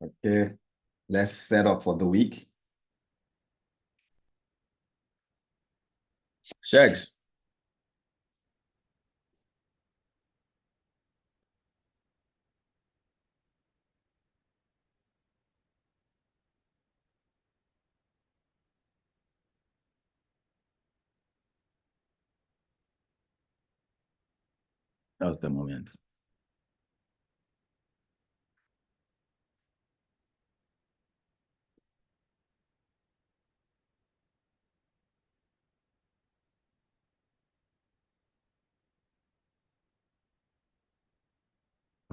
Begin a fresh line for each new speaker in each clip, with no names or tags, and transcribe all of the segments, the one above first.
Okay, let's set up for the week. Shags. That was the moment.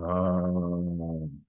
Um,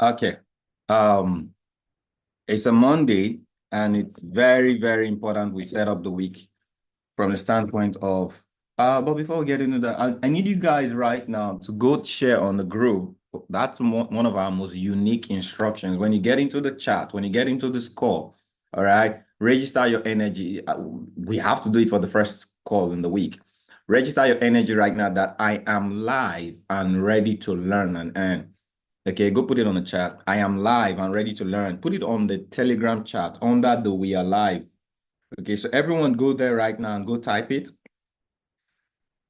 okay. Um, it's a Monday, and it's very, very important we set up the week from the standpoint of but before we get into that, I need you guys right now to go share on the group. That's one of our most unique instructions. When you get into the chat, when you get into this call, all right, register your energy. We have to do it for the first call in the week. Register your energy right now that I am live and ready to learn and earn. Okay, go put it on the chat. I am live and ready to learn. Put it on the Telegram chat under the We Are Live. Okay, so everyone go there right now and go type it.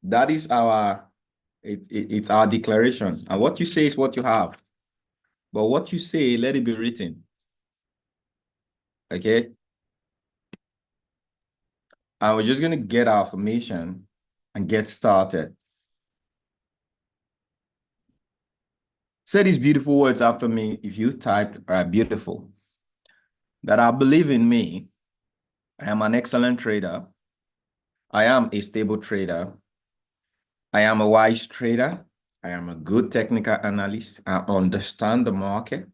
That is it's our declaration. And what you say is what you have. But what you say, let it be written. Okay? And we're just going to get our affirmation and get started. Say these beautiful words after me if you typed are beautiful. That I believe in me. I am an excellent trader. I am a stable trader. I am a wise trader. I am a good technical analyst. I understand the market.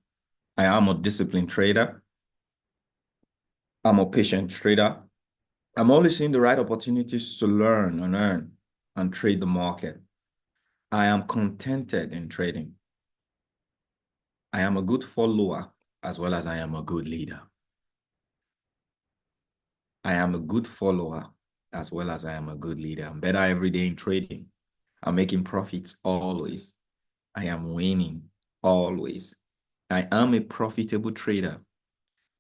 I am a disciplined trader. I'm a patient trader. I'm always seeing the right opportunities to learn and earn and trade the market. I am contented in trading. I am a good follower as well as I am a good leader. I am a good follower as well as I am a good leader. I'm better every day in trading. I'm making profits always. I am winning always. I am a profitable trader.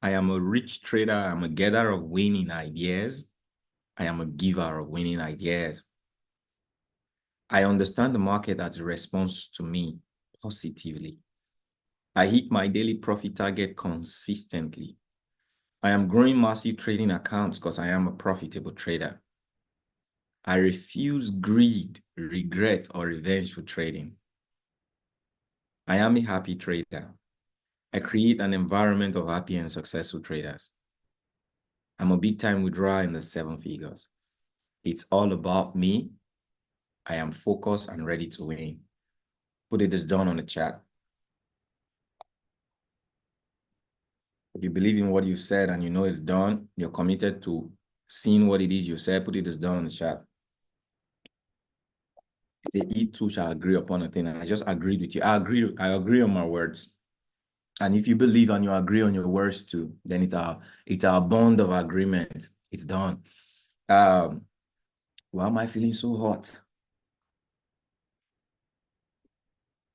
I am a rich trader. I'm a getter of winning ideas. I am a giver of winning ideas. I understand the market as a response to me positively. I hit my daily profit target consistently. I am growing massive trading accounts because I am a profitable trader. I refuse greed, regret, or revenge for trading. I am a happy trader. I create an environment of happy and successful traders. I'm a big time withdrawer in the 7 figures. It's all about me. I am focused and ready to win. Put it as done on the chat. If you believe in what you said and you know it's done, you're committed to seeing what it is you said, put it as done in the chat. Say, "Ye two shall agree upon a thing." And I just agreed with you. I agree on my words. And if you believe and you agree on your words too, then it's our bond of agreement. It's done. Why am I feeling so hot?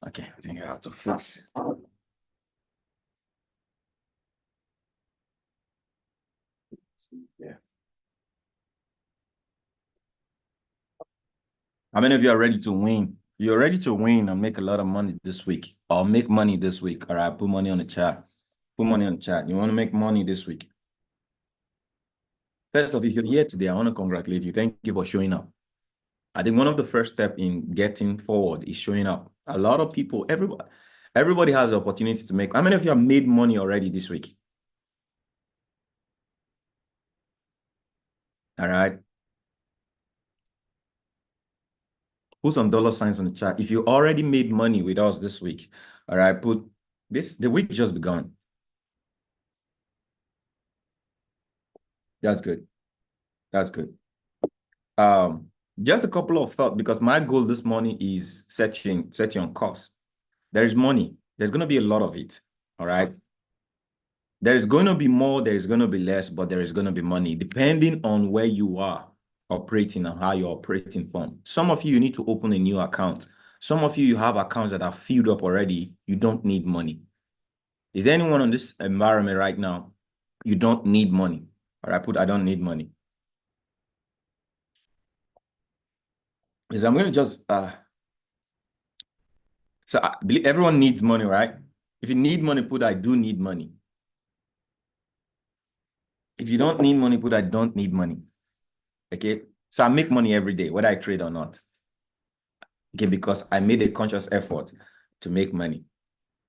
Okay, I think I have to fix. Yeah. How many of you are ready to win? You're ready to win and make a lot of money this week, or make money this week. All right, put money on the chat. Put money on the chat. You want to make money this week? First off, if you're here today, I want to congratulate you. Thank you for showing up. I think one of the first steps in getting forward is showing up. A lot of people, everybody has the opportunity to make. How many of you have made money already this week? All right. Put some dollar signs on the chat. If you already made money with us this week, all right, put this, the week just begun. That's good. That's good. Just a couple of thoughts, because my goal this morning is setting on course. There is money. There's going to be a lot of it. All right. There's going to be more, there's going to be less, but there is going to be money, depending on where you are operating and how you're operating from. Some of you need to open a new account. Some of you have accounts that are filled up already. You don't need money. Is there anyone on this environment right now? You don't need money. All right, I don't need money. Because I'm going to just, so I believe everyone needs money, right? If you need money, put I do need money. If you don't need money, put I don't need money. Okay, so I make money every day, whether I trade or not. Okay, because I made a conscious effort to make money.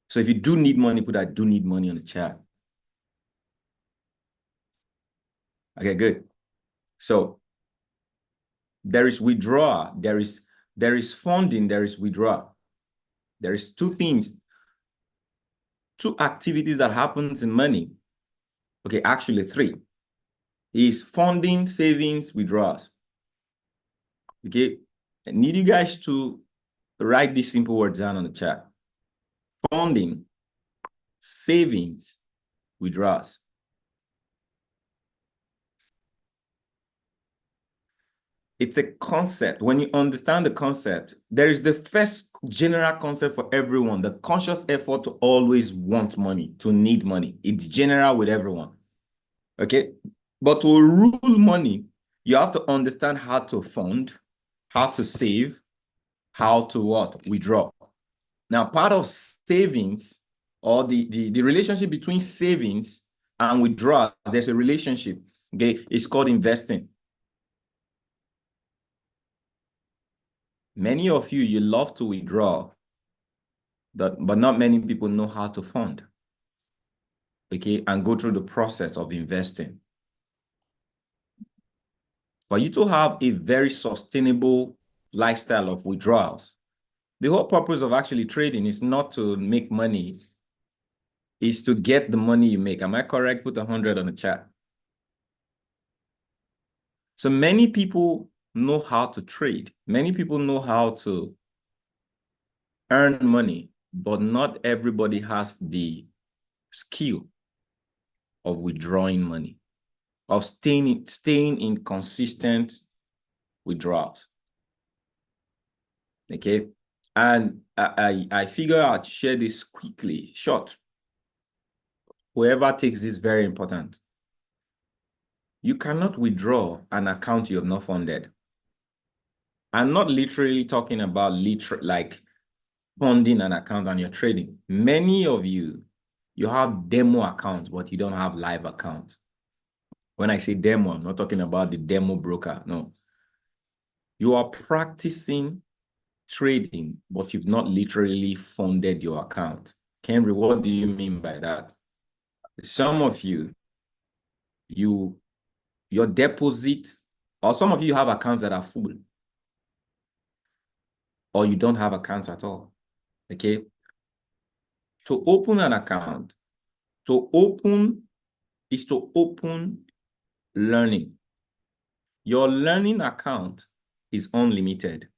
So if you do need money, put I do need money on the chat. Okay, good. So there is withdrawal, there is funding, there is withdrawal. There is two things, two activities that happens in money. Okay, actually three. Is funding, savings, withdrawals. Okay, I need you guys to write these simple words down on the chat. Funding, savings, withdrawals. It's a concept. When you understand the concept, there is the first general concept for everyone, the conscious effort to always want money, to need money. It's general with everyone. Okay. But to rule money, you have to understand how to fund, how to save, how to what? Withdraw. Now, part of savings, or the relationship between savings and withdrawal, there's a relationship. Okay. It's called investing. Many of you love to withdraw, but not many people know how to fund, okay, and go through the process of investing. For you to have a very sustainable lifestyle of withdrawals, the whole purpose of actually trading is not to make money, is to get the money you make. Am I correct? Put 100 on the chat. So many people know how to trade. Many people know how to earn money, but not everybody has the skill of withdrawing money, of staying in consistent withdrawals. Okay. And I figure I'd share this quickly, short. Whoever takes this, very important. You cannot withdraw an account you have not funded. I'm not literally talking about like funding an account and you're trading. Many of you have demo accounts, but you don't have live accounts. When I say demo, I'm not talking about the demo broker. No. You are practicing trading, but you've not literally funded your account. Henry, what do you mean by that? Some of you, your deposit, or some of you have accounts that are full, or you don't have accounts at all. Okay. To open an account, is to open learning. Your learning account is unlimited.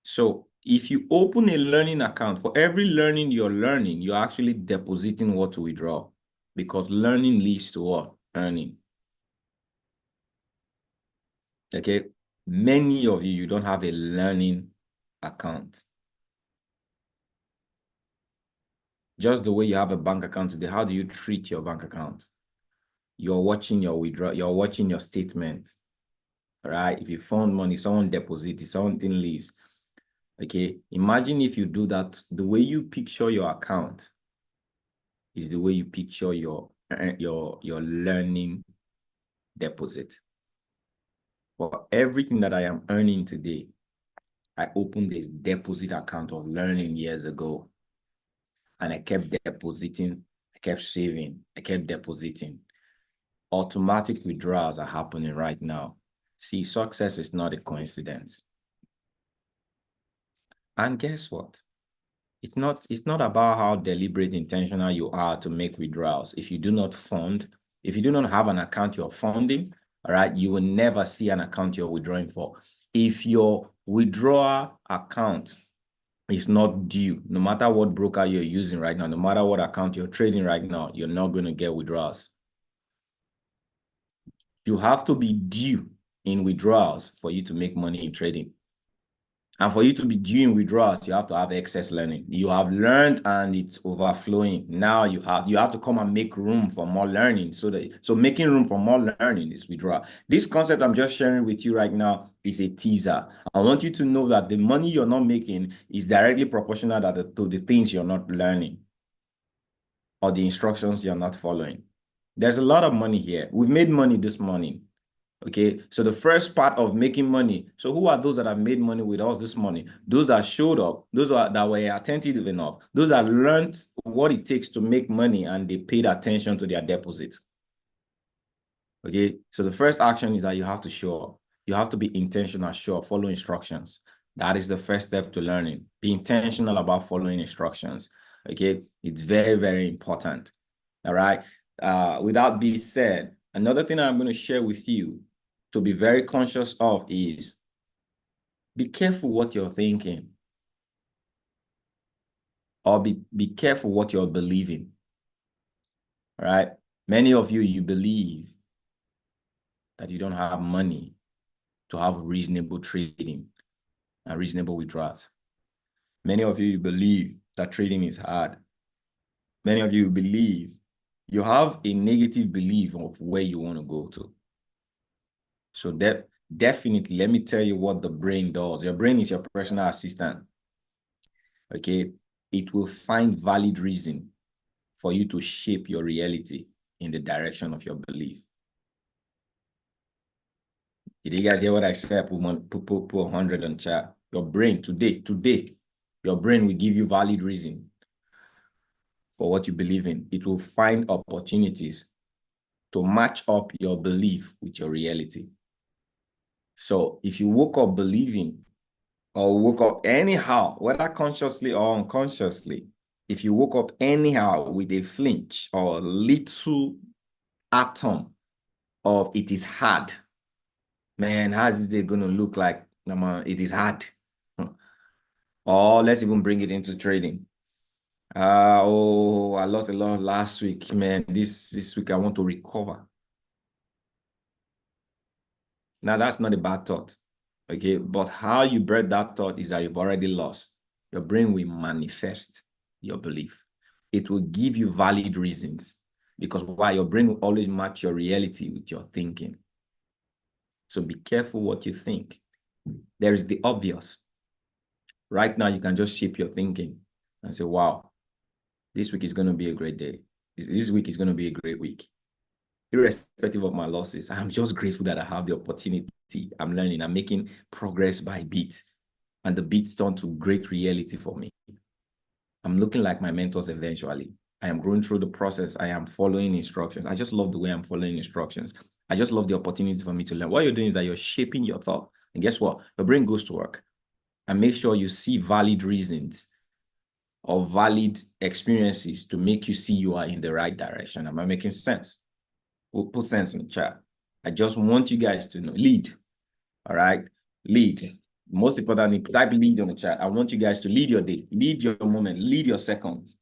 So if you open a learning account, for every learning you're learning, you're actually depositing what to withdraw, because learning leads to what? Earning. Okay. Many of you don't have a learning account. Just the way you have a bank account today, how do you treat your bank account? You're watching your withdrawal, you're watching your statement. Right? If you found money, someone deposited, something leaves. Okay. Imagine if you do that, the way you picture your account is the way you picture your learning deposit. For everything that I am earning today, I opened this deposit account of learning years ago. And I kept depositing, I kept saving, I kept depositing. Automatic withdrawals are happening right now. See, success is not a coincidence. And guess what? It's not about how deliberate, intentional you are to make withdrawals. If you do not fund, if you do not have an account you're funding, all right, you will never see an account you're withdrawing for. If your withdrawal account is not due, no matter what broker you're using right now, no matter what account you're trading right now, you're not going to get withdrawals. You have to be due in withdrawals for you to make money in trading. And for you to be doing withdrawals, you have to have excess learning. You have learned and it's overflowing. Now you have to come and make room for more learning. So making room for more learning is withdrawal. This concept I'm just sharing with you right now is a teaser. I want you to know that the money you're not making is directly proportional to the things you're not learning or the instructions you're not following. There's a lot of money here. We've made money this morning. Okay, so the first part of making money. So who are those that have made money with us this morning? Those that showed up, that were attentive enough, those that learned what it takes to make money and they paid attention to their deposit. Okay, so the first action is that you have to show up. You have to be intentional, show up, follow instructions. That is the first step to learning. Be intentional about following instructions. Okay, it's very, very important. All right. With that being said, another thing I'm going to share with you to be very conscious of is be careful what you're thinking, or be careful what you're believing. All right. Many of you believe that you don't have money to have reasonable trading and reasonable withdrawals. Many of you believe that trading is hard. Many of you believe you have a negative belief of where you want to go to. So definitely, let me tell you what the brain does. Your brain is your personal assistant. Okay, it will find valid reason for you to shape your reality in the direction of your belief. Did you guys hear what I said? Put 100 on chat. Your brain today, your brain will give you valid reason for what you believe in. It will find opportunities to match up your belief with your reality. So if you woke up believing or woke up anyhow, whether consciously or unconsciously, if you woke up anyhow with a flinch or a little atom of it is hard, man, how is it going to look like? It is hard. Or let's even bring it into trading. Oh, I lost a lot last week, man. This week I want to recover. Now that's not a bad thought, okay? But how you break that thought is that you've already lost. Your brain will manifest your belief. It will give you valid reasons because why? Your brain will always match your reality with your thinking. So be careful what you think. There is the obvious. Right now, you can just shape your thinking and say, wow, this week is going to be a great day. This week is going to be a great week. Irrespective of my losses, I'm just grateful that I have the opportunity. I'm learning. I'm making progress by bit. And the bits turn to great reality for me. I'm looking like my mentors eventually. I am going through the process. I am following instructions. I just love the way I'm following instructions. I just love the opportunity for me to learn. What you're doing is that you're shaping your thought. And guess what? Your brain goes to work. And make sure you see valid reasons or valid experiences to make you see you are in the right direction. Am I making sense? We'll put sense in the chat. I just want you guys to know. Lead. All right? Lead. Most importantly, type lead on the chat. I want you guys to lead your day, lead your moment, lead your seconds.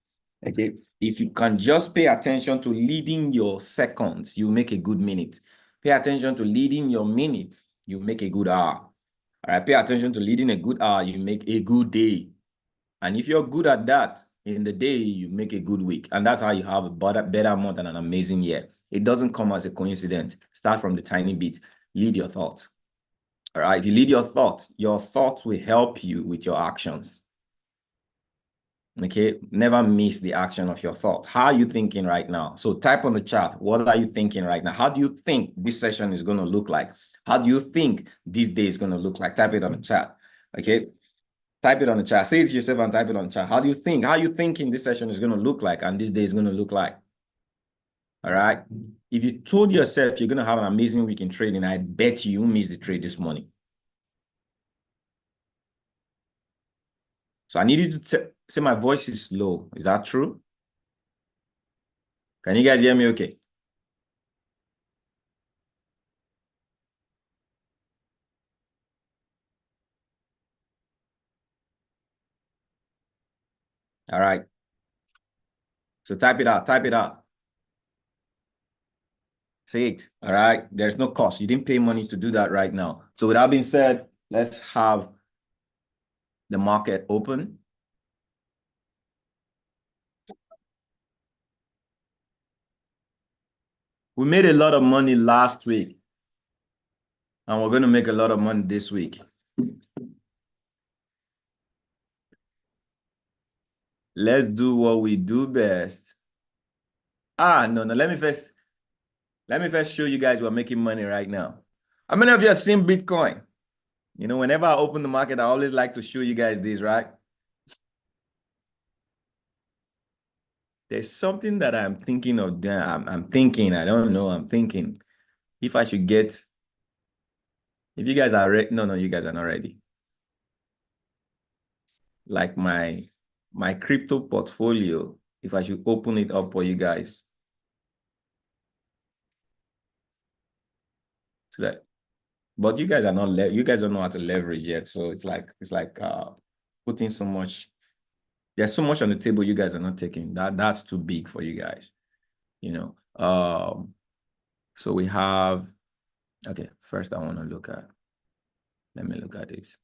Okay. If you can just pay attention to leading your seconds, you make a good minute. Pay attention to leading your minute, you make a good hour. All right. Pay attention to leading a good hour, you make a good day. And if you're good at that in the day, you make a good week. And that's how you have a better month and an amazing year. It doesn't come as a coincidence. Start from the tiny bit. Lead your thoughts. All right. If you lead your thoughts will help you with your actions. Okay. Never miss the action of your thought. How are you thinking right now? So type on the chat. What are you thinking right now? How do you think this session is going to look like? How do you think this day is going to look like? Type it on the chat. Okay. Type it on the chat. Say it to yourself and type it on the chat. How do you think? How are you thinking this session is going to look like and this day is going to look like? All right. If you told yourself you're going to have an amazing week in trading, I bet you missed the trade this morning. So I need you to say my voice is low. Is that true? Can you guys hear me okay? All right. So type it out. Type it out. Say it. All right. There's no cost. You didn't pay money to do that right now. So with that being said, let's have the market open. We made a lot of money last week, and we're going to make a lot of money this week. Let's do what we do best. No. Let me first show you guys we're making money right now. How many of you have seen Bitcoin? You know, whenever I open the market, I always like to show you guys this, right? There's something that I'm thinking of doing. I'm thinking, I don't know, I'm thinking if I should get, if you guys are ready, no, you guys are not ready. Like my crypto portfolio, if I should open it up for you guys. So that, but you guys are not, you guys don't know how to leverage yet. So it's like putting so much, there's so much on the table you guys are not taking. That's too big for you guys, you know. So we have, okay, first I want to look at, let me look at this.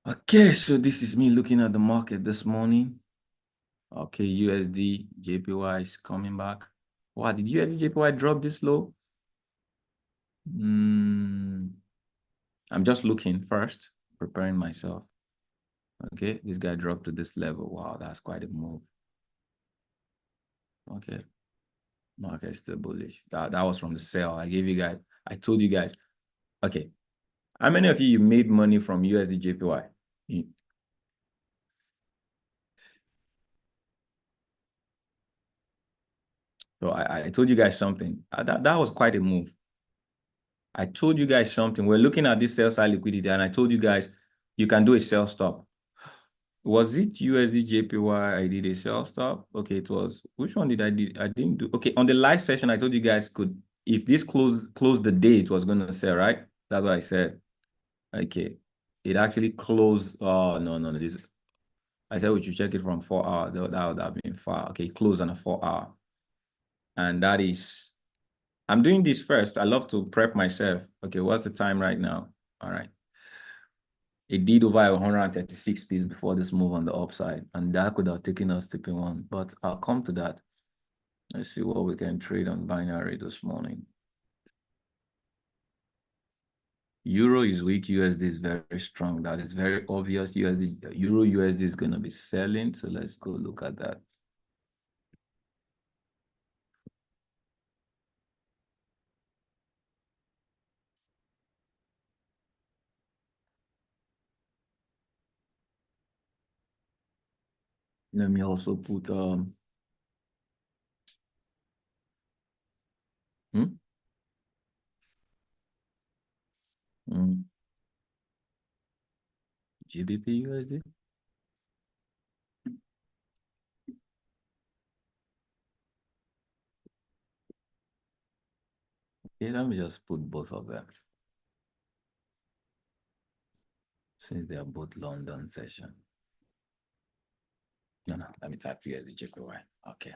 Okay, so this is me looking at the market this morning. Okay, USD JPY is coming back. Wow, did USD JPY drop this low? I'm just looking first, preparing myself. Okay, this guy dropped to this level. Wow, that's quite a move. Okay, market still bullish. That was from the sell. I told you guys. Okay, how many of you made money from USD JPY? So I told you guys something. That was quite a move. I told you guys something. We're looking at this sell side liquidity, and I told you guys you can do a sell stop. Was it USD JPY? I did a sell stop. Okay, it was. Which one did I do? I didn't do. Okay, on the live session, I told you guys could, if this closed the day, it was gonna sell, right? That's what I said. Okay, it actually closed. Oh no. This, I said we should check it from 4 hours. That would have been far. Okay, it closed on a 4 hour, and that is. I'm doing this first. I love to prep myself. Okay, what's the time right now? All right. It did over 136 pips before this move on the upside, and that could have taken us to P1, but I'll come to that. Let's see what we can trade on binary this morning. Euro is weak, USD is very strong. That is very obvious. Euro USD is going to be selling, so let's go look at that. Let me also put hmm? GBP USD. Okay, let me just put both of them since they are both London session. No, let me type USD JPY. Okay.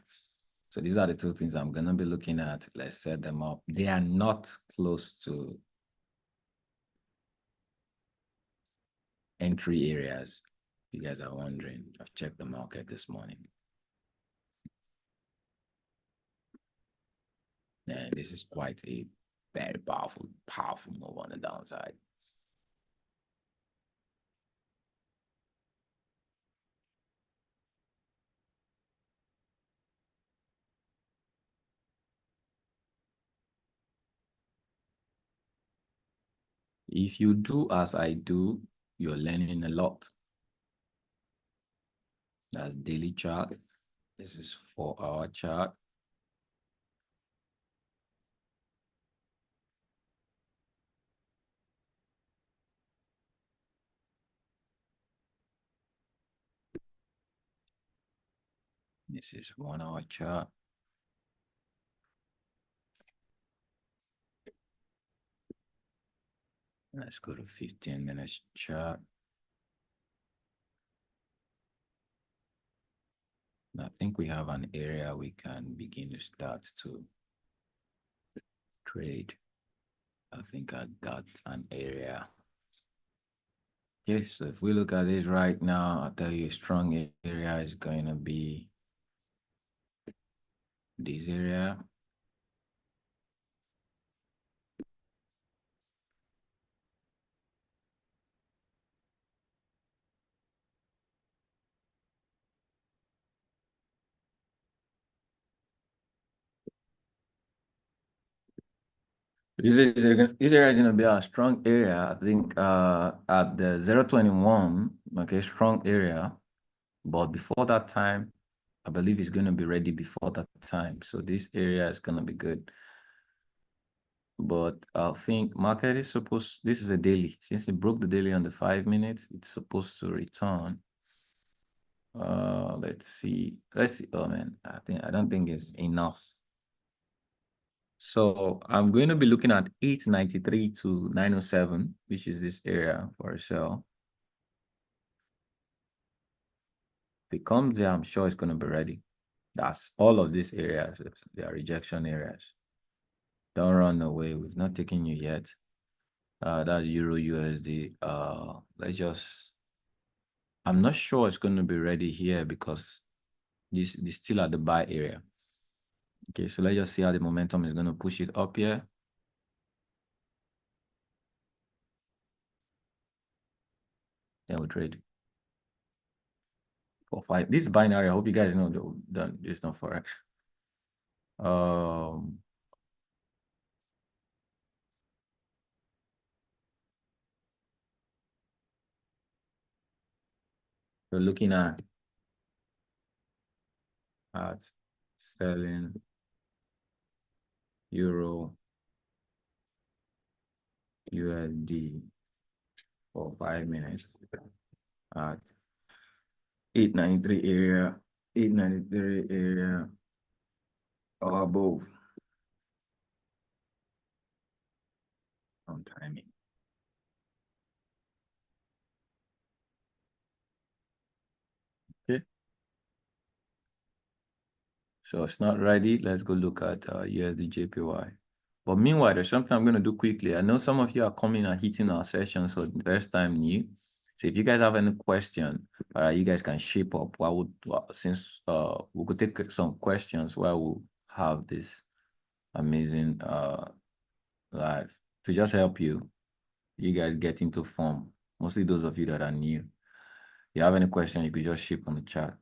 So these are the two things I'm going to be looking at. Let's set them up. They are not close to entry areas. If you guys are wondering, I've checked the market this morning. And this is quite a very powerful move on the downside. If you do as I do, you're learning a lot. That's daily chart. This is 4-hour chart. This is 1 hour chart. Let's go to 15 minutes chart. I think we have an area we can begin to start to trade. I think I got an area. Yes, so if we look at it right now, I'll tell you a strong area is going to be this area. This area is going to be a strong area. I think at the 021, okay, strong area. But before that time, I believe it's going to be ready before that time. So this area is going to be good. But I think market is supposed, this is a daily. Since it broke the daily on the 5 minutes, it's supposed to return. Let's see. Let's see. Oh man, I don't think it's enough. So I'm going to be looking at 893 to 907, which is this area for a sell. If it comes there, I'm sure it's going to be ready. That's all of these areas. They are rejection areas. Don't run away. We've not taken you yet. That's Euro USD. Let's just. I'm not sure it's going to be ready here because this is still at the buy area. Okay, so let's just see how the momentum is going to push it up here. Then we'll trade. 4-5. This is binary. I hope you guys know that it's not forex. We're looking at selling Euro USD for 5 minutes at 893 area, 893 area or above on timing. Okay. So it's not ready. Let's go look at USD JPY. But meanwhile, there's something I'm going to do quickly. I know some of you are coming and hitting our session, so the first time new. So if you guys have any question, you guys can shape up. Since we could take some questions while we'll have this amazing live to just help you guys get into form. Mostly those of you that are new. If you have any question, you could just ship on the chat.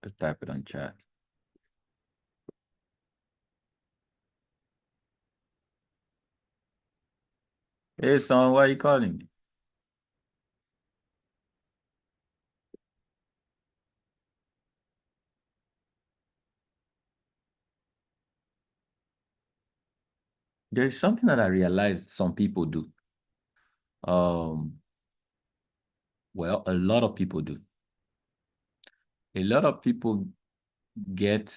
Just type it on chat. Hey, son, why are you calling me? There is something that I realized some people do. Well, a lot of people do. A lot of people get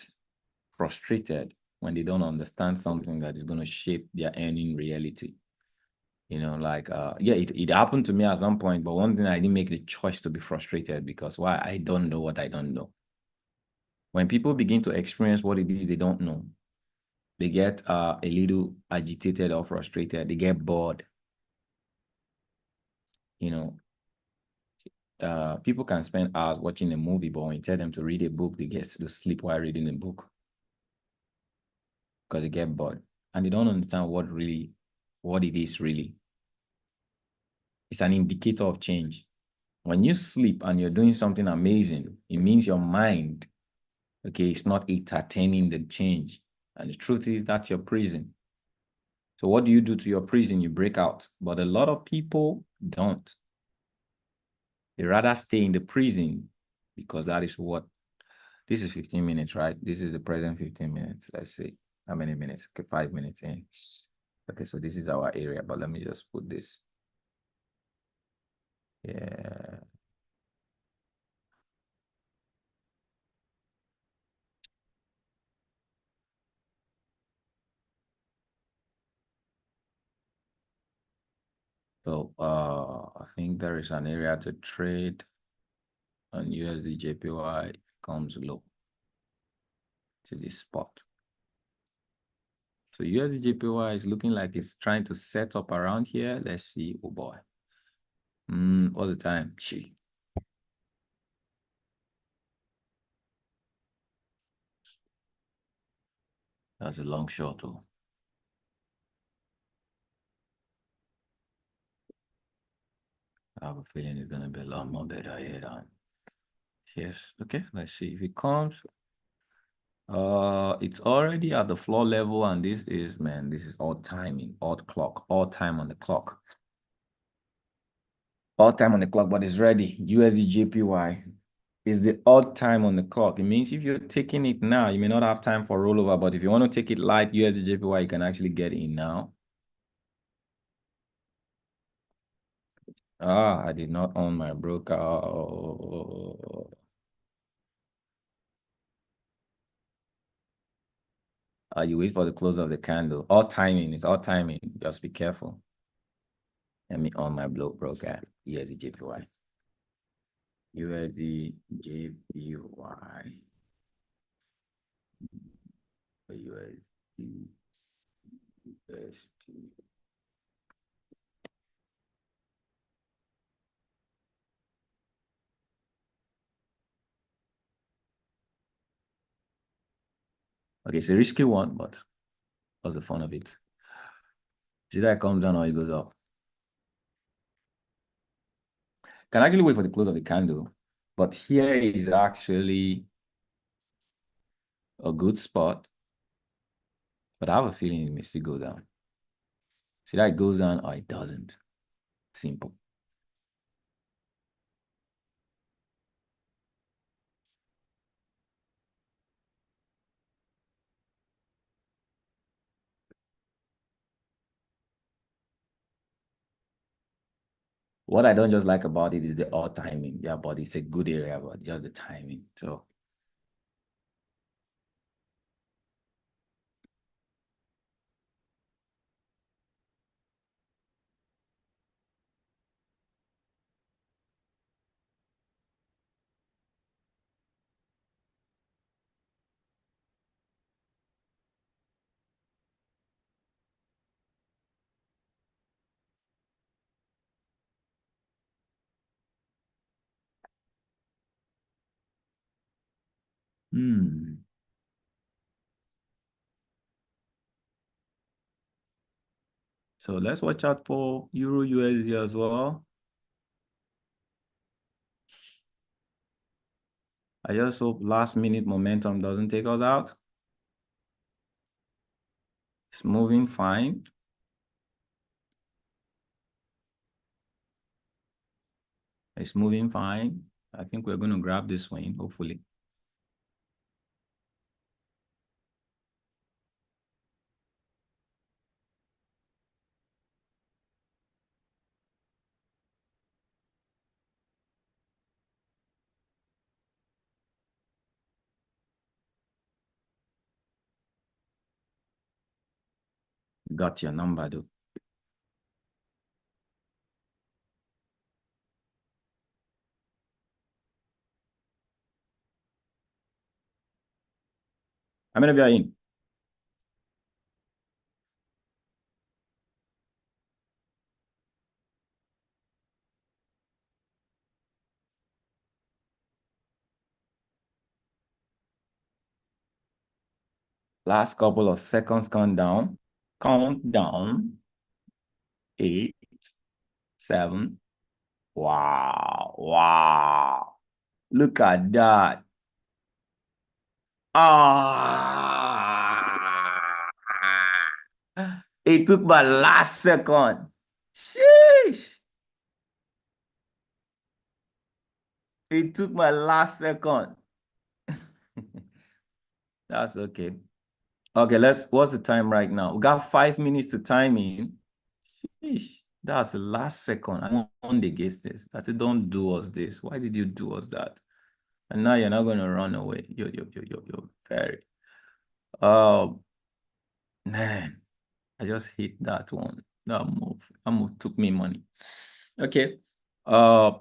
frustrated when they don't understand something that is going to shape their earning reality. You know, like, yeah, it happened to me at some point, but one thing I didn't make the choice to be frustrated because why? I don't know what I don't know. When people begin to experience what it is they don't know, they get a little agitated or frustrated. They get bored. You know, people can spend hours watching a movie, but when you tell them to read a book, they get to sleep while reading a book because they get bored and they don't understand what it is really. It's an indicator of change. When you sleep and you're doing something amazing, it means your mind, okay, it's not entertaining the change. And the truth is that's your prison. So what do you do to your prison? You break out. But a lot of people don't. They rather stay in the prison because that is what, this is 15 minutes, right? This is the present 15 minutes. Let's see how many minutes. Okay, 5 minutes in. Okay, so this is our area, but let me just put this. Yeah. So I think there is an area to trade on USD JPY if it comes low to this spot. So USD JPY is looking like it's trying to set up around here. Let's see. Oh boy. All the time. Gee. That's a long shot, though. I have a feeling it's gonna be a lot more better here than yes. Okay, let's see if it comes. It's already at the floor level, and this is man, this is all timing, all clock, all time on the clock. All time on the clock, but it's ready. USD JPY is the odd time on the clock. It means if you're taking it now, you may not have time for rollover, but if you want to take it light, USD JPY, you can actually get in now. Ah, I did not own my broker. You wait for the close of the candle. All timing, it's all timing. Just be careful. Let me on my broker. USD JPY. USD JPY. USD. USD. Okay, it's a risky one, but what's the fun of it? See that it comes down or it goes up. Can actually wait for the close of the candle, but here is actually a good spot, but I have a feeling it may still go down. See that it goes down or it doesn't. Simple. What I don't just like about it is the odd timing. Yeah, but it's a good area, but just the timing. So so let's watch out for Euro USD as well. I just hope last minute momentum doesn't take us out. It's moving fine. It's moving fine. I think we're going to grab this win, hopefully. Got your number, though. How many of you are in? Last couple of seconds, count down. Count down. 8, 7. Wow. Wow. Look at that. Ah. It took my last second. Sheesh. It took my last second. That's okay. Okay, what's the time right now? We got 5 minutes to time in. Sheesh. That's the last second. I won against this. I said, don't do us this. Why did you do us that? And now you're not going to run away. Yo, very. Oh, man. I just hit that one. That move took me money. Okay. Uh,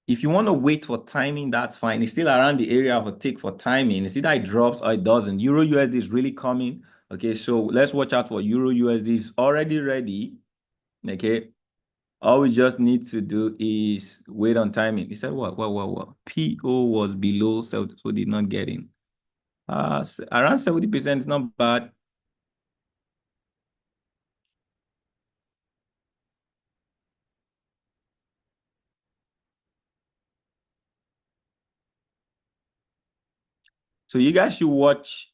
if you want to wait for timing, that's fine. It's still around the area of a tick for timing. It's either it drops or it doesn't. Euro USD is really coming. Okay, so let's watch out for Euro USD. It's already ready. Okay. All we just need to do is wait on timing. He said, what? PO was below, so did not get in. Around 70% is not bad. So you guys should watch.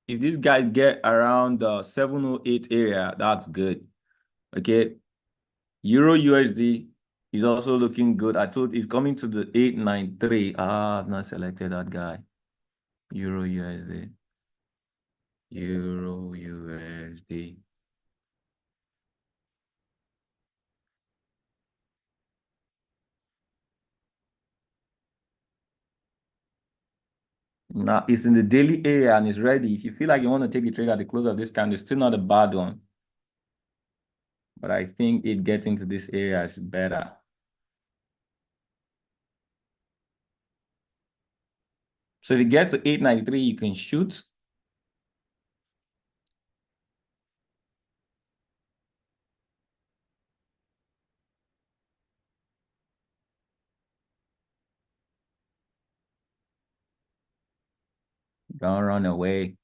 If these guys get around the 708 area, that's good. Okay. Euro USD is also looking good. I told it's coming to the 893. I've not selected that guy. Euro USD. Euro USD. Now it's in the daily area and it's ready. If you feel like you want to take the trade at the close of this candle, it's still not a bad one. But I think it getting to this area is better. So if it gets to 893, you can shoot. Don't run away.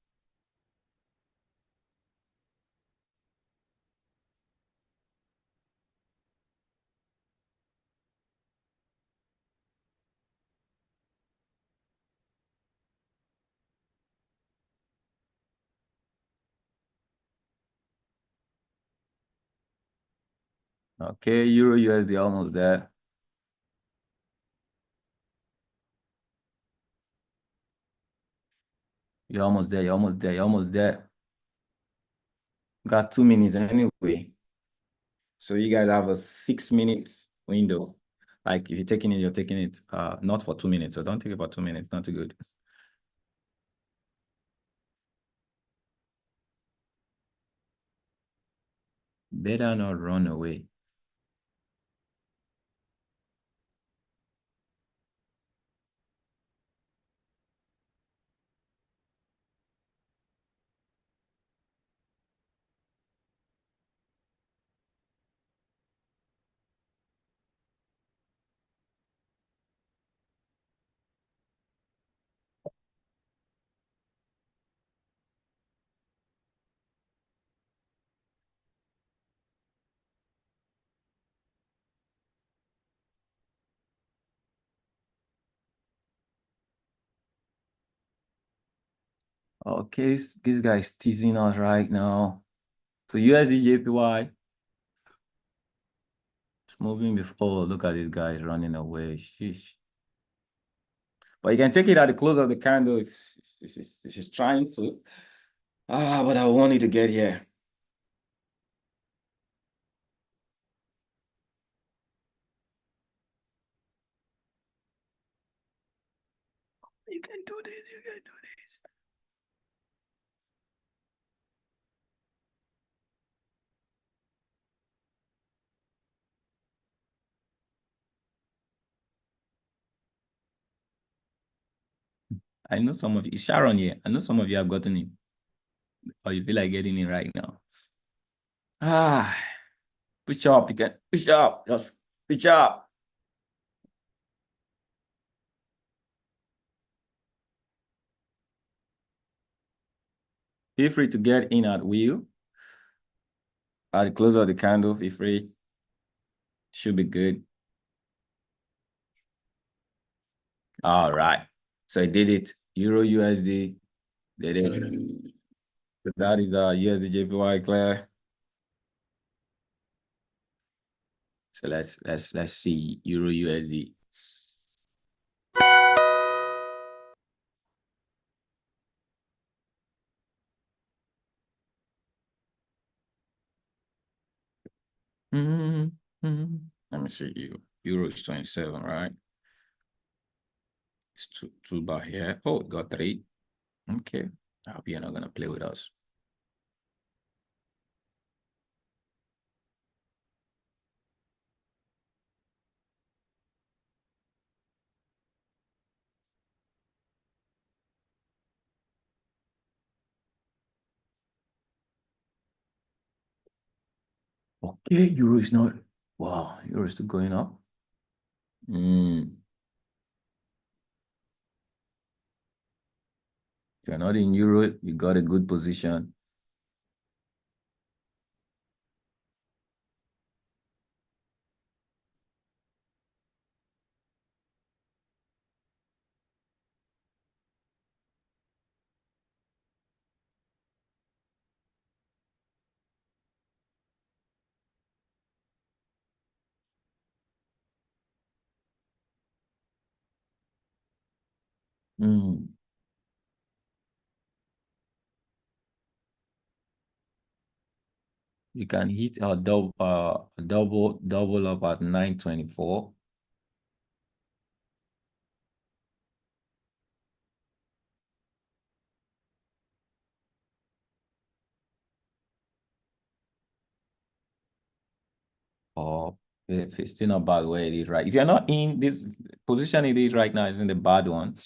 Okay, Euro USD almost there. You're almost there. You're almost there. You're almost there. Got 2 minutes anyway. So you guys have a 6 minutes window. Like if you're taking it, you're taking it not for 2 minutes. So don't take it for 2 minutes. Not too good. Better not run away. Okay, this guy is teasing us right now. So USD JPY is moving before. Oh, look at this guy running away. Sheesh. But you can take it at the close of the candle if she's trying to. But I want you to get here. You can do this. You can do this. I know some of you. Sharon here. I know some of you have gotten it. Or you feel like getting it right now. Ah, push up. You can push up. Just push up. Feel free to get in at will. At the close of the candle, feel free. Should be good. All right. So I did it. Euro USD. Did it. So that is USD JPY clear. So let's see Euro USD. Let me see you. Euro is 27, right? It's two bar here. Oh, it got three. Okay. I hope you're not gonna play with us. Okay, euro is not. Wow, euro is still going up. Mm. If you're not in euro, you got a good position. Mm. You can hit a double up at 924. Or if it's still not bad where it is, right? If you're not in this position it is right now, is in the bad one.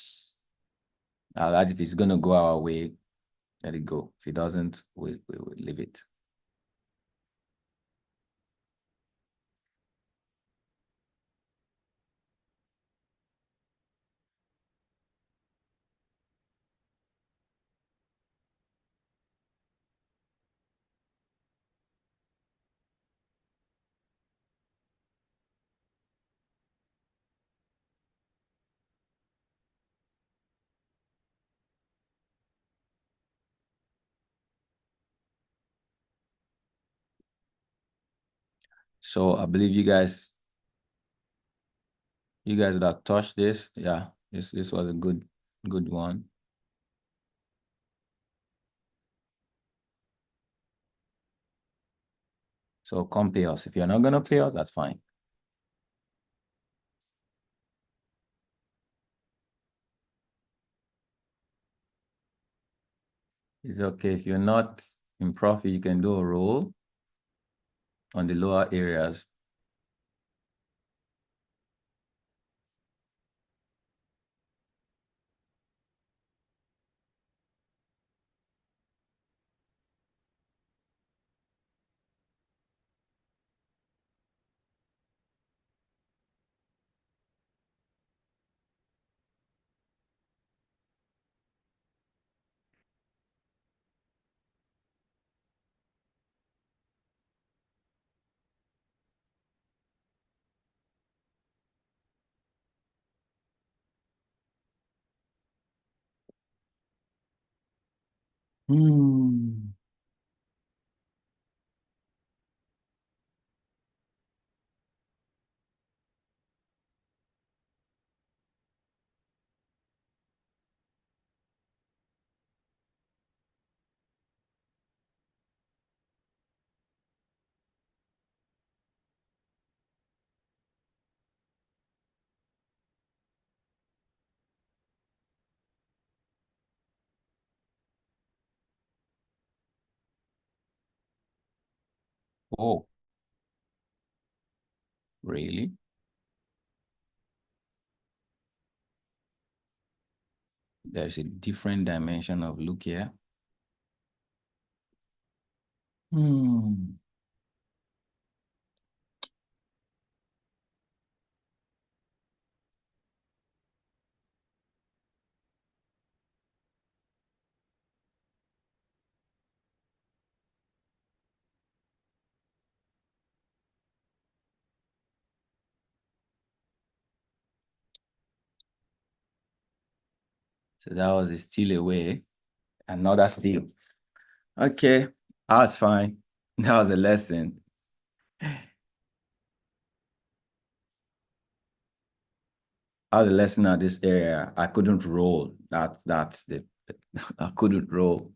That if it's gonna go our way, let it go. If it doesn't, we leave it. So I believe you guys would have touched this. Yeah, this was a good one. So come pay us. If you're not gonna pay us, that's fine. It's okay. If you're not in profit, you can do a roll on the lower areas. Hmm. Oh, really? There's a different dimension of look here. Hmm. So that was a steal away. Another steal. Okay, that's fine. That was a lesson. I was a lesson at this area. I couldn't roll. That's the I couldn't roll.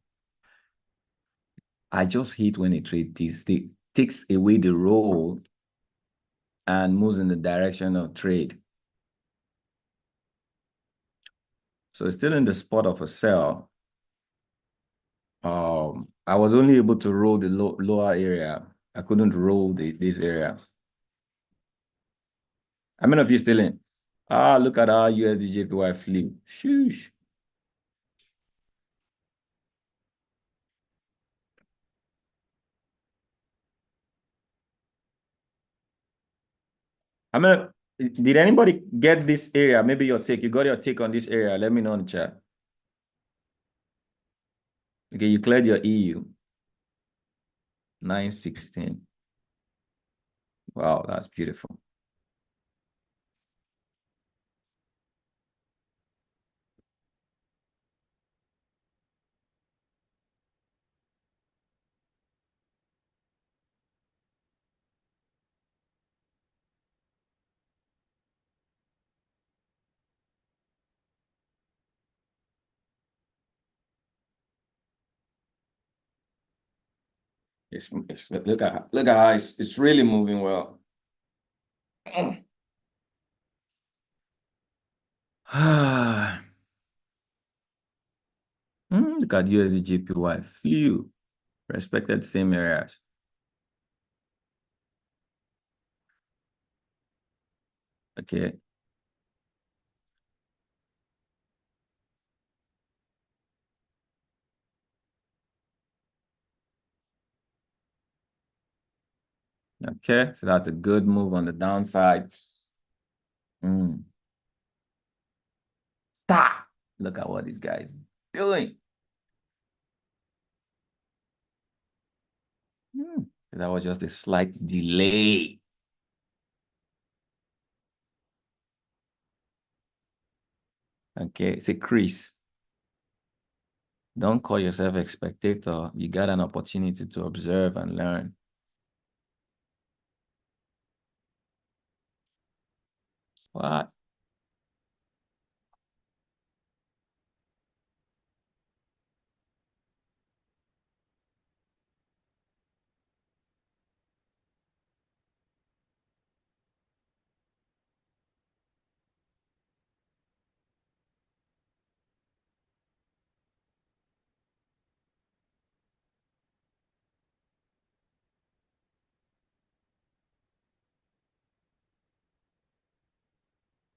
I just hate when a trade takes away the roll and moves in the direction of trade. So it's still in the spot of a sell. I was only able to roll the lower area. I couldn't roll this area. How many of you still in? Ah, look at our USDJPY flip. Shoosh. I mean, did anybody get this area? Maybe your take. You got your take on this area. Let me know in the chat. Okay, you cleared your EU. 916. Wow, that's beautiful. Look at how it's really moving well. Look at USD JPY. Few respected same areas. Okay. Okay. So that's a good move on the downside. Mm. Ta! Look at what this guy is doing. So that was just a slight delay. Okay. It's a crease. Don't call yourself a spectator. You got an opportunity to observe and learn. What?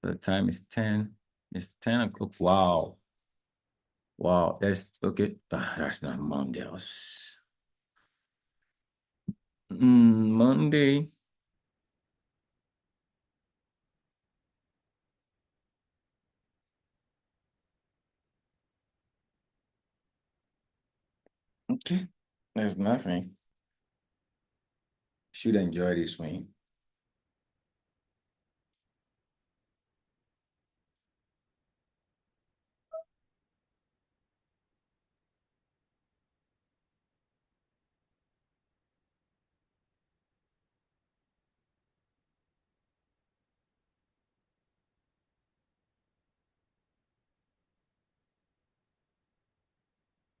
The time is 10. It's 10 o'clock. Wow. Wow. There's okay. That's not Monday. Monday. Okay. There's nothing. Should enjoy this swing.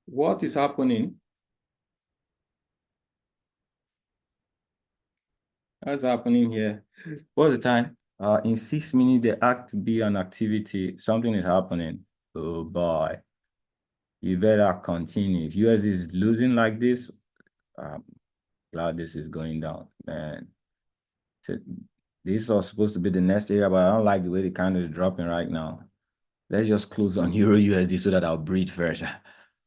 What is happening? What's happening here? What's the time? In 6 minutes, there act to be an activity. Something is happening. Oh boy. You better continue. If USD is losing like this, I'm glad this is going down, man. So this was supposed to be the next area, but I don't like the way the candle is dropping right now. Let's just close on Euro USD so that I'll breathe first.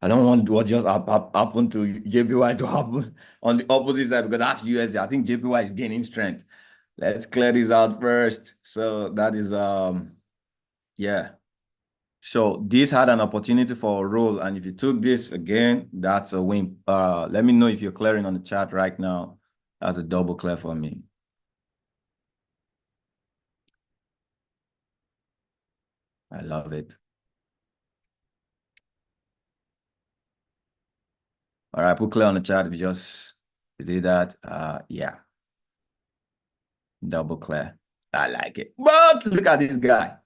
I don't want what just happened to JPY to happen on the opposite side because that's USD. I think JPY is gaining strength. Let's clear this out first. So that is yeah. So this had an opportunity for a roll, and if you took this again, that's a win. Let me know if you're clearing on the chart right now. That's a double clear for me. I love it. All right, put clear on the chat if you just did that. Yeah, double clear. I like it. But look at this guy.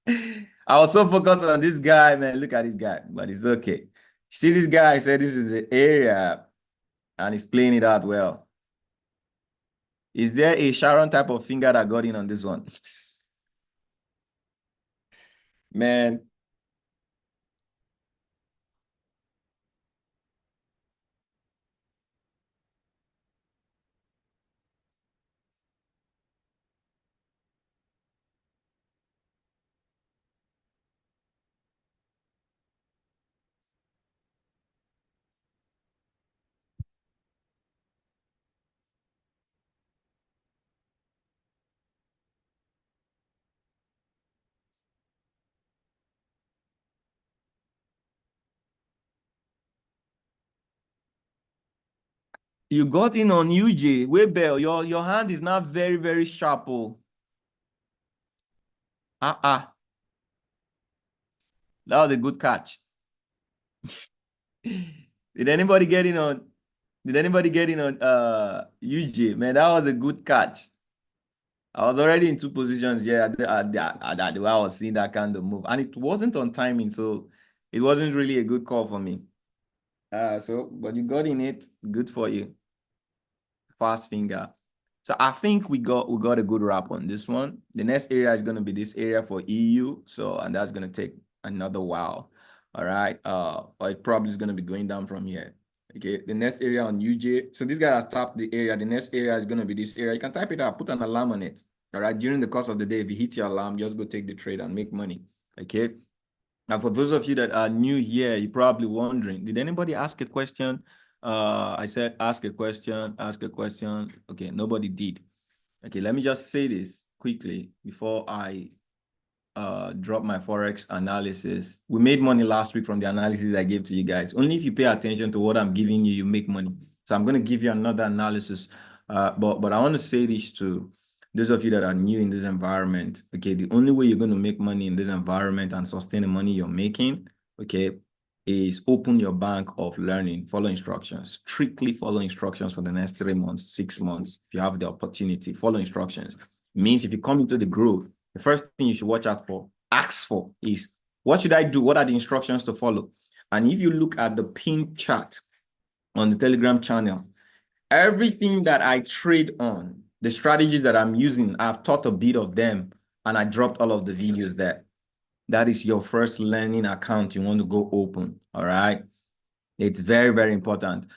I was so focused on this guy, man. Look at this guy, but it's okay. See this guy said this is the area, and he's playing it out well. Is there a Sharon type of finger that got in on this one? Man, You got in on UJ. Bell. Your hand is not very, very sharp. Oh. That was a good catch. Did anybody get in on UJ? Man, that was a good catch. I was already in two positions here at the way I was seeing that kind of move. And it wasn't on timing, so it wasn't really a good call for me. But you got in it. Good for you. Fast finger. So I think we got a good wrap on this one. The next area is gonna be this area for EU. So and that's gonna take another while. All right. Or it probably is gonna be going down from here. Okay. The next area on UJ. So this guy has tapped the area. The next area is gonna be this area. You can type it out, put an alarm on it. All right. During the course of the day, if you hit your alarm, just go take the trade and make money. Okay. And for those of you that are new here, you're probably wondering, did anybody ask a question? I said, ask a question, ask a question. Okay, nobody did. Okay, let me just say this quickly before I drop my Forex analysis. We made money last week from the analysis I gave to you guys. Only if you pay attention to what I'm giving you, you make money. So I'm going to give you another analysis. But I want to say this to those of you that are new in this environment. Okay, the only way you're going to make money in this environment and sustain the money you're making, okay, is open your bank of learning, follow instructions, strictly follow instructions for the next 3 months, 6 months. If you have the opportunity, follow instructions. It means if you come into the group, the first thing you should watch out for, ask for, is what should I do? What are the instructions to follow? And if you look at the pin chart on the Telegram channel, everything that I trade on, the strategies that I'm using, I've taught a bit of them and I dropped all of the videos there. That is your first learning account you want to go open. All right. It's very, very important.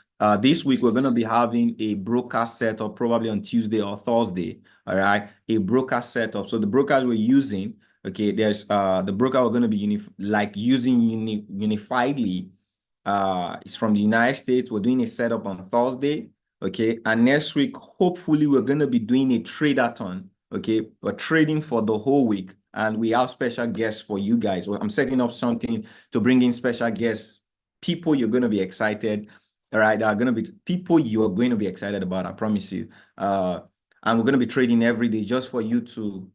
This week, we're going to be having a broker setup probably on Tuesday or Thursday. All right. A broker setup. So the brokers we're using, okay, there's the broker we're going to be using unifiedly. It's from the United States. We're doing a setup on Thursday. Okay. And next week, hopefully, we're going to be doing a trade-a-thon. Okay. We're trading for the whole week. And we have special guests for you guys. Well, I'm setting up something to bring in special guests, people you're going to be excited. All right. There are going to be people you are going to be excited about. I promise you. And we're going to be trading every day just for you to.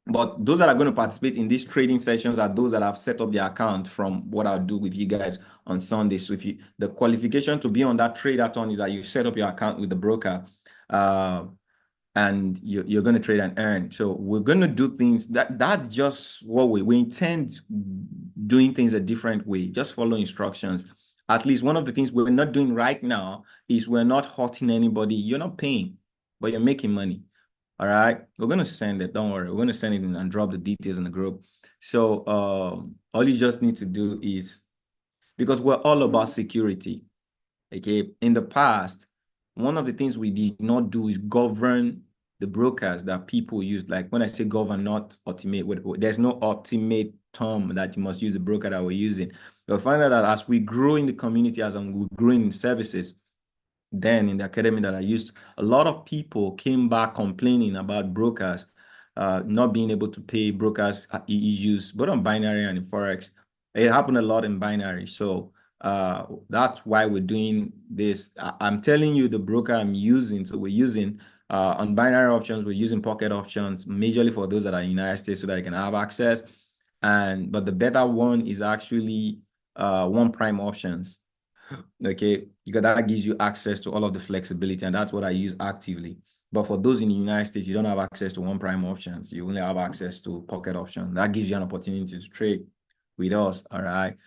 But those that are going to participate in these trading sessions are those that have set up their account from what I'll do with you guys on Sunday. So if you, the qualification to be on that trade-a-thon is that you set up your account with the broker. And you're going to trade and earn. So we're going to do things that just what we intend doing things a different way. Just follow instructions. At least one of the things we're not doing right now is we're not hurting anybody. You're not paying, but you're making money. All right. We're going to send it. Don't worry. We're going to send it in and drop the details in the group. So all you just need to do is, because we're all about security. Okay. In the past, one of the things we did not do is govern the brokers that people use. Like when I say govern, not automate, there's no ultimate term that you must use the broker that we're using. You'll find out that as we grow in the community, as we grow in services, then in the academy that I used, a lot of people came back complaining about brokers not being able to pay, brokers issues, both on binary and in Forex. It happened a lot in binary. So that's why we're doing this. I'm telling you the broker I'm using. So we're using on binary options, we're using pocket options, majorly for those that are in the United States so that they can have access. But the better one is actually One Prime Options. Okay, because that gives you access to all of the flexibility, and that's what I use actively. But for those in the United States, you don't have access to One Prime Options. You only have access to pocket options. That gives you an opportunity to trade with us. All right.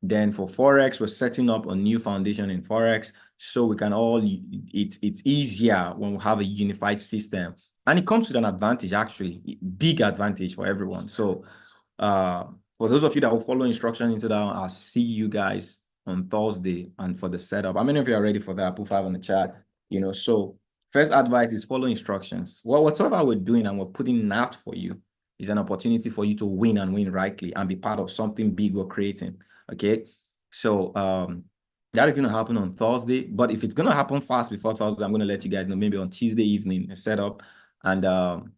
Then for Forex, we're setting up a new foundation in Forex so we can all, it's easier when we have a unified system. And it comes with an advantage, actually, big advantage for everyone. So for those of you that will follow instructions into that, I'll see you guys on Thursday and for the setup. How many of you are ready for that? Put 5 in the chat. So first advice is follow instructions. Well, whatever we're doing and we're putting out for you is an opportunity for you to win and win rightly and be part of something big we're creating. Okay. So that is going to happen on Thursday. But if it's going to happen fast before Thursday, I'm going to let you guys know maybe on Tuesday evening, a setup. And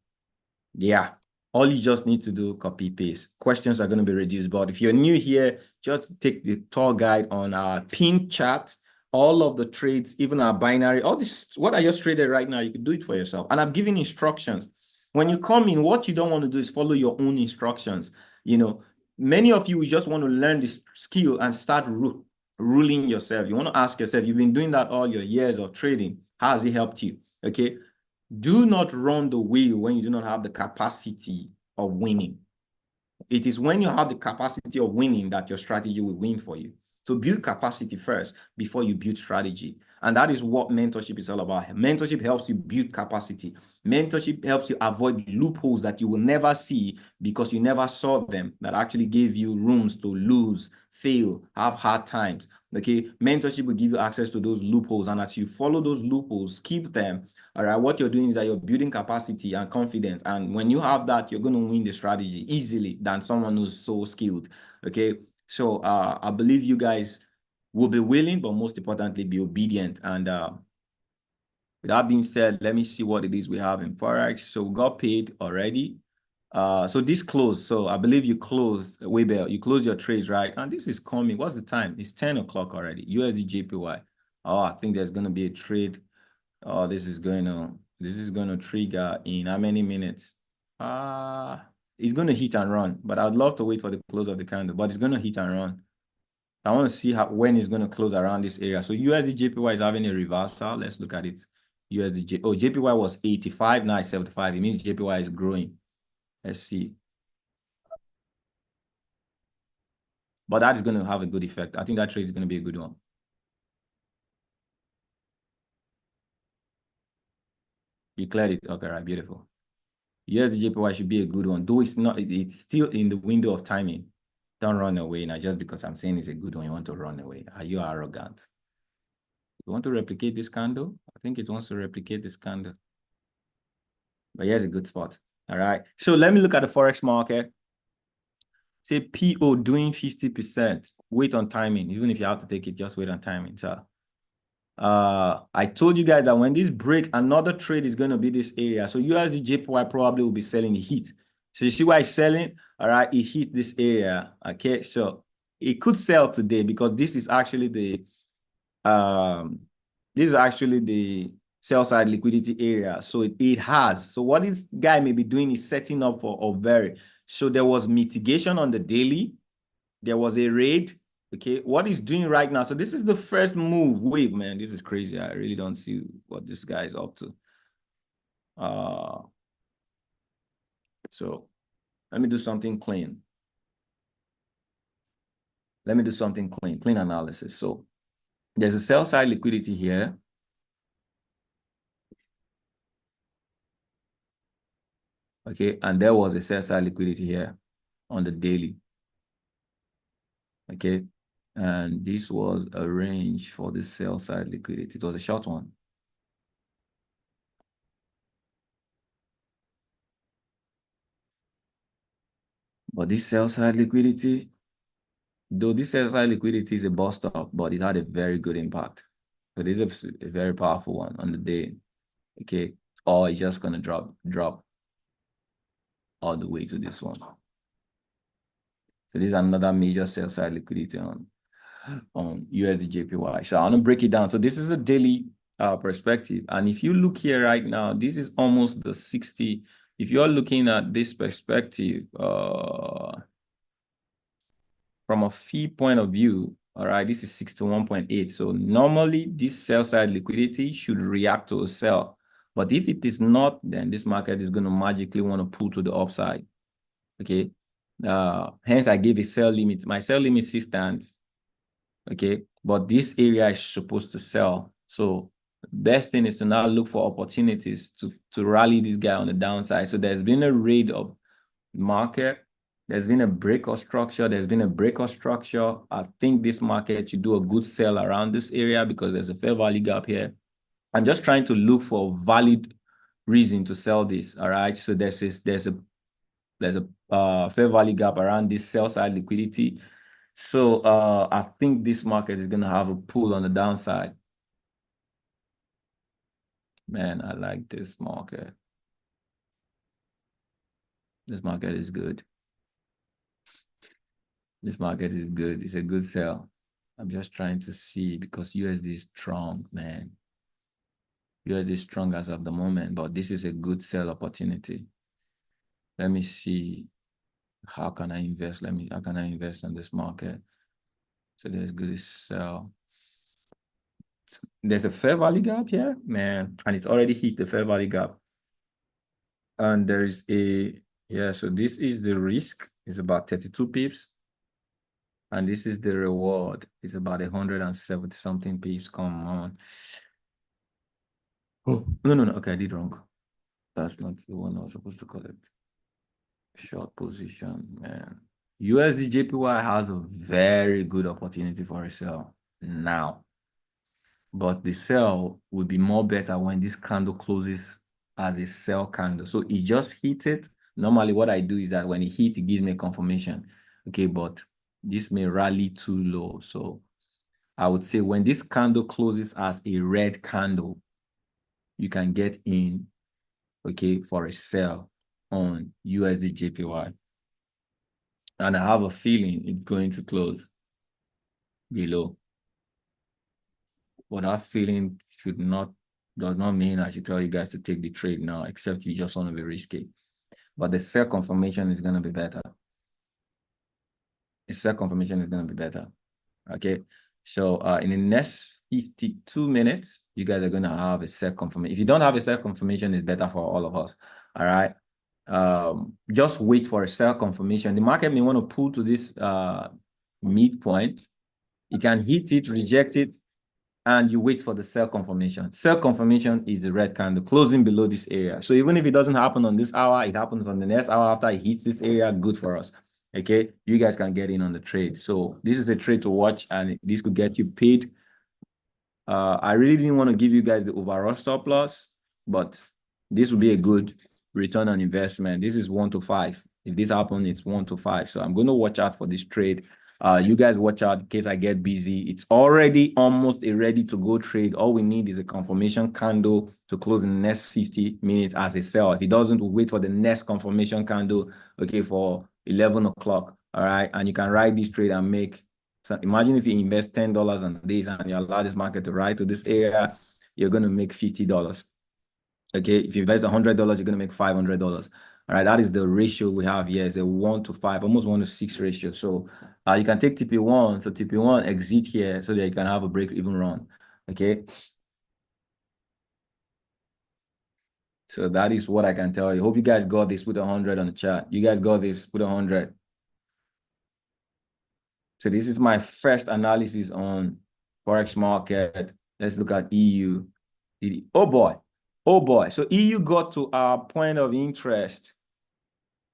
yeah, all you just need to do, copy paste. Questions are going to be reduced. But if you're new here, just take the tour guide on our pin chat all of the trades, even our binary, all this, what I just traded right now, you can do it for yourself. And I've given instructions. When you come in, what you don't want to do is follow your own instructions. You know, many of you just want to learn this skill and start ruling yourself. You want to ask yourself, you've been doing that all your years of trading. How has it helped you? Okay. Do not run the wheel when you do not have the capacity of winning. It is when you have the capacity of winning that your strategy will win for you. So build capacity first before you build strategy. And that is what mentorship is all about. Mentorship helps you build capacity. Mentorship helps you avoid loopholes that you will never see because you never saw them, that actually gave you rooms to lose, fail, have hard times. Okay. Mentorship will give you access to those loopholes. And as you follow those loopholes, keep them. All right. What you're doing is that you're building capacity and confidence. And when you have that, you're going to win the strategy easily than someone who's so skilled. Okay. So I believe you guys will be willing, but most importantly, be obedient. And with that being said, let me see what it is we have in Forex. So we got paid already. So this closed. So I believe you closed, Weber, you closed your trades, right? And this is coming. What's the time? It's 10 o'clock already. USD JPY. Oh, I think there's going to be a trade. Oh, this is going to trigger in how many minutes? It's going to hit and run, but I'd love to wait for the close of the candle, but it's going to hit and run. I want to see when it's going to close around this area. So USD JPY is having a reversal. Let's look at it. JPY was 85, now it's 75. It means JPY is growing. Let's see. But that is going to have a good effect. I think that trade is going to be a good one. You cleared it. Okay, right, beautiful. USD JPY should be a good one, though it's not. It's still in the window of timing. Don't run away now just because I'm saying it's a good one. You want to run away? Are you arrogant? You want to replicate this candle? I think it wants to replicate this candle. But here's a good spot. All right. So let me look at the Forex market. Say PO doing 50%. Wait on timing. Even if you have to take it, just wait on timing. So I told you guys that when this break, another trade is going to be this area. So USD JPY probably will be selling the heat. So you see why it's selling? All right, it hit this area. Okay, so it could sell today because this is actually the sell side liquidity area. So it has. So what this guy may be doing is setting up for a very. So there was mitigation on the daily. There was a raid. Okay, what he's doing right now. So this is the first wave, man. This is crazy. I really don't see what this guy is up to. So let me do something clean. Clean analysis. So there's a sell side liquidity here. Okay, and there was a sell side liquidity here on the daily. Okay, and this was a range for the sell side liquidity. It was a short one. But this sell side liquidity, though this sell side liquidity is a bust up, but it had a very good impact. So this is a very powerful one on the day. Okay, or it's just gonna drop all the way to this one. So this is another major sell side liquidity on USD JPY. So I'm gonna break it down. So this is a daily perspective, and if you look here right now, this is almost the 60. If you're looking at this perspective from a fee point of view, all right, this is 61.8. So normally this sell side liquidity should react to a sell. But if it is not, then this market is going to magically want to pull to the upside. Okay. Hence I gave a sell limit. My sell limit still stands. Okay. But this area is supposed to sell. So best thing is to now look for opportunities to rally this guy on the downside. So there's been a raid of market. There's been a break of structure. I think this market should do a good sell around this area because there's a fair value gap here. I'm just trying to look for valid reason to sell this. All right. So there's a fair value gap around this sell side liquidity. So I think this market is gonna have a pull on the downside. Man, I like this market. This market is good. This market is good. It's a good sell. I'm just trying to see because USD is strong, man. USD is strong as of the moment, but this is a good sell opportunity. Let me see. How can I invest? How can I invest in this market? So there's good sell. There's a fair value gap here, man, and it's already hit the fair value gap. And there's yeah, so this is the risk. It's about 32 pips. And this is the reward. It's about 170 something pips. Come on. Oh, no. Okay, I did wrong. That's not the one I was supposed to collect. Short position, man. USD JPY has a very good opportunity for a sell now. But the sell will be more better when this candle closes as a sell candle. So it just hit it. Normally what I do is that when it hit, it gives me a confirmation. Okay, but this may rally too low. So I would say when this candle closes as a red candle, you can get in, okay, for a sell on USD JPY. And I have a feeling it's going to close below. But that feeling does not mean I should tell you guys to take the trade now, except you just want to be risky. But the sell confirmation is going to be better. The sell confirmation is going to be better. Okay. So in the next 52 minutes, you guys are going to have a sell confirmation. If you don't have a sell confirmation, it's better for all of us. All right. Just wait for a sell confirmation. The market may want to pull to this midpoint. You can hit it, reject it, and you wait for the sell confirmation. Sell confirmation is the red candle closing below this area. So even if it doesn't happen on this hour, it happens on the next hour after it hits this area, good for us. Okay, you guys can get in on the trade. So this is a trade to watch, and this could get you paid. I really didn't want to give you guys the overall stop loss, but this would be a good return on investment. This is 1 to 5. If this happens, it's 1 to 5. So I'm going to watch out for this trade. You guys watch out in case I get busy. It's already almost a ready to go trade. All we need is a confirmation candle to close in the next 50 minutes as a sell. If it doesn't, we'll wait for the next confirmation candle, okay, for 11 o'clock. All right. And you can ride this trade and make. So imagine if you invest $10 on this and you allow this market to ride to this area, you're going to make $50. Okay. If you invest $100, you're going to make $500. All right, that is the ratio we have here. It's a 1 to 5, almost 1 to 6 ratio. So you can take TP1. So TP1 exit here so that you can have a break-even run. Okay. So that is what I can tell you. Hope you guys got this. Put 100 on the chat. You guys got this. Put 100. So this is my first analysis on Forex market. Let's look at EU. Oh boy. Oh boy. So EU got to our point of interest.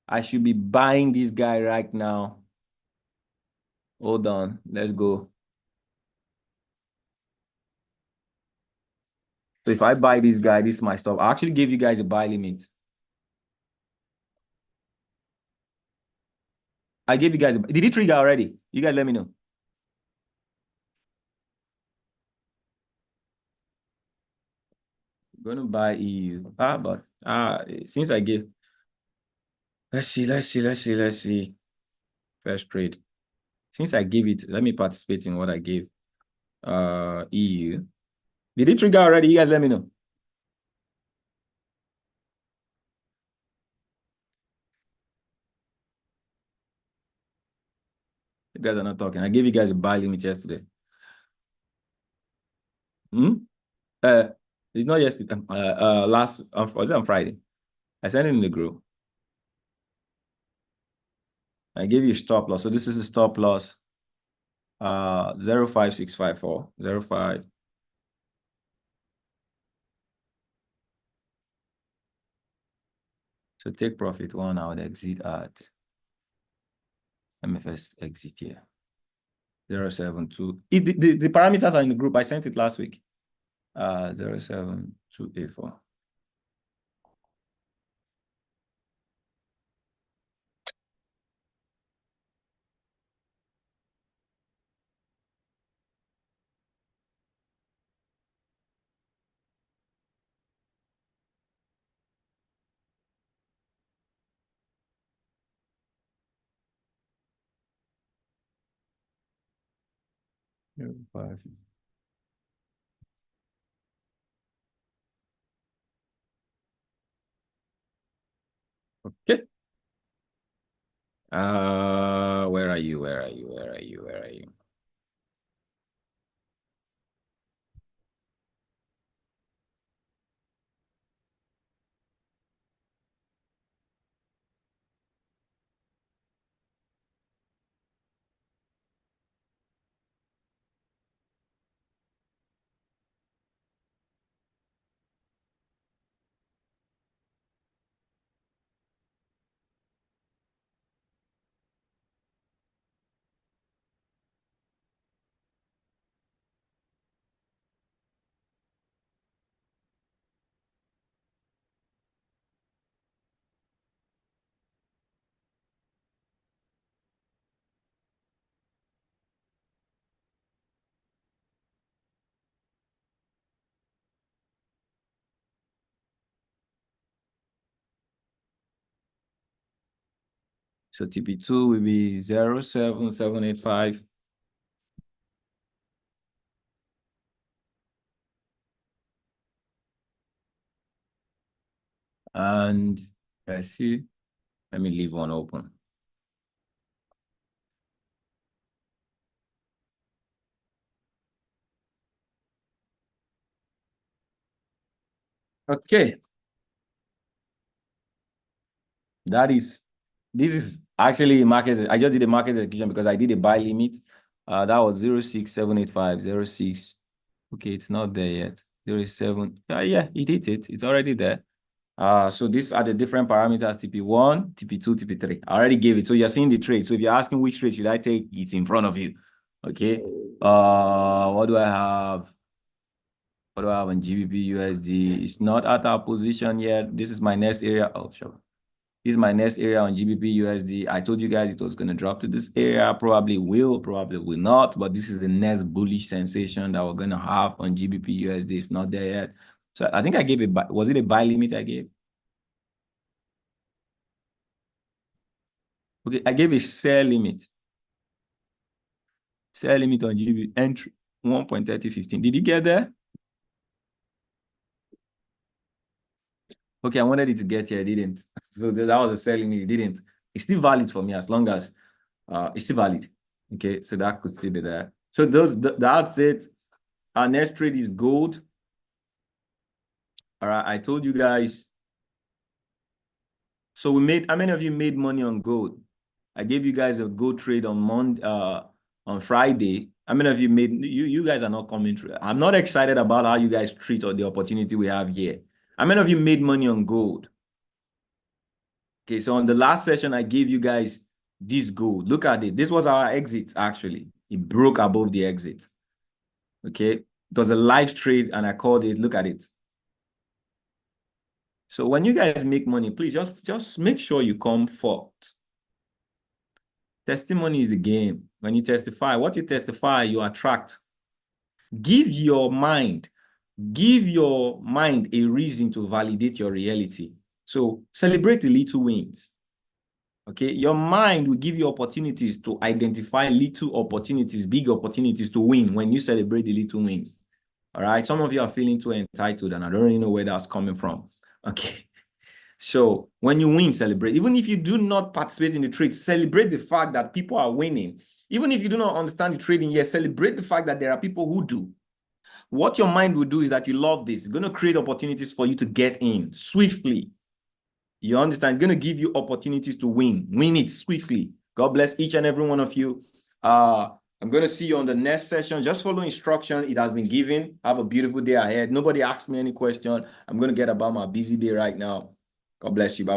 I should be buying this guy right now. Hold on. Let's go. So if I buy this guy, this is my stop. I actually gave you guys a buy limit. I gave you guys did it trigger already? You guys let me know. I'm gonna buy EU. But since I gave, let's see. First trade. Since I gave it, let me participate in what I gave. EU. Did it trigger already? You guys let me know. You guys are not talking. I gave you guys a buy limit yesterday. Uh, it's not yesterday. Was it on Friday? I sent it in the group. I gave you a stop loss. So this is a stop loss. 05654. 05. So take profit one, I would exit at MFS exit here. 072. The parameters are in the group. I sent it last week. 07284. 5. Okay. Where are you? Where are you? Where are you? Where are you? So TP2 will be 07785. And let's see. Let me leave one open. Okay. This is actually market. I just did a market execution because I did a buy limit. That was 06785, 06. Okay, it's not there yet. 07. Yeah, it hit it. It's already there. So these are the different parameters: TP1, TP2, TP3. I already gave it. So you're seeing the trade. So if you're asking which trade should I take, it's in front of you. Okay. What do I have? What do I have on GBP USD? It's not at our position yet. This is my next area. Oh, sure. This is my next area on GBP USD. I told you guys it was going to drop to this area. Probably will not. But this is the next bullish sensation that we're going to have on GBP USD. It's not there yet. So I think I gave it. Was it a buy limit I gave? Okay, I gave a sell limit. Sell limit on GBP entry 1.3015. Did you get there? Okay, I wanted it to get here. I didn't. So that was a sell limit. It didn't. It's still valid for me as long as it's still valid. Okay, so that could still be there. So that's it. Our next trade is gold. All right, I told you guys. So how many of you made money on gold? I gave you guys a gold trade on Friday. How many of you made, you guys are not coming through. I'm not excited about how you guys treat or the opportunity we have here. How many of you made money on gold? Okay, so on the last session, I gave you guys this gold. Look at it. This was our exit, actually. It broke above the exit. Okay, it was a live trade, and I called it. Look at it. So when you guys make money, please just make sure you come forth. Testimony is the game. When you testify, what you testify, you attract. Give your mind a reason to validate your reality. So celebrate the little wins. Okay, your mind will give you opportunities to identify little opportunities, big opportunities to win when you celebrate the little wins. All right, some of you are feeling too entitled, and I don't really know where that's coming from. Okay, so when you win, celebrate. Even if you do not participate in the trade, celebrate the fact that people are winning. Even if you do not understand the trading yet, celebrate the fact that there are people who do. What your mind will do is that you love this. It's going to create opportunities for you to get in swiftly. You understand? It's going to give you opportunities to win. Win it swiftly. God bless each and every one of you. I'm going to see you on the next session. Just follow instruction. It has been given. Have a beautiful day ahead. Nobody asked me any question. I'm going to get about my busy day right now. God bless you. Bye.